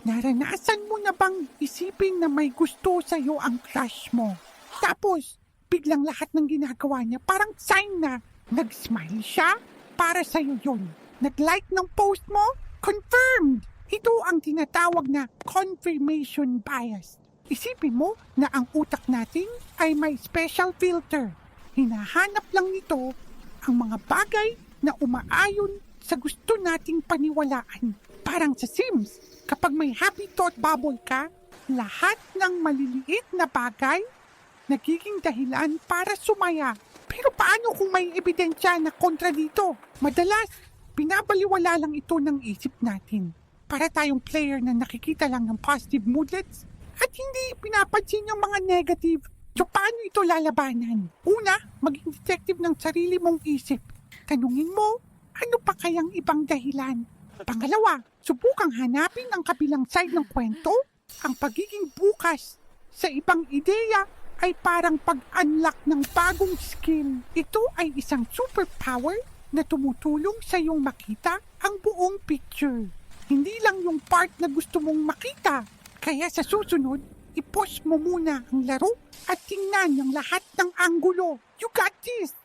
Naranasan mo na bang isipin na may gusto sa'yo ang crush mo? Tapos, biglang lahat ng ginagawa niya parang sign na nag-smile siya para sa'yo yun. Nag-like ng post mo? Confirmed! Ito ang tinatawag na confirmation bias. Isipin mo na ang utak natin ay may special filter. Hinahanap lang nito ang mga bagay na umaayon sa gusto nating paniwalaan. Parang sa Sims, kapag may happy thought bubble ka, lahat ng maliliit na bagay nagiging dahilan para sumaya. Pero paano kung may ebidensya na kontra dito? Madalas, binabaliwala lang ito ng isip natin. Para tayong player na nakikita lang ng positive moodlets at hindi pinapansin yung mga negative. So paano ito lalabanan? Una, maging detective ng sarili mong isip. Tanungin mo, ano pa kayang ibang dahilan? Pangalawa, subukang hanapin ang kabilang side ng kwento. Ang pagiging bukas sa ibang ideya ay parang pag-unlock ng bagong skill. Ito ay isang superpower na tumutulong sa iyong makita ang buong picture. Hindi lang yung part na gusto mong makita. Kaya sa susunod, i-pause mo muna ang laro at tingnan ang lahat ng anggulo. You got this!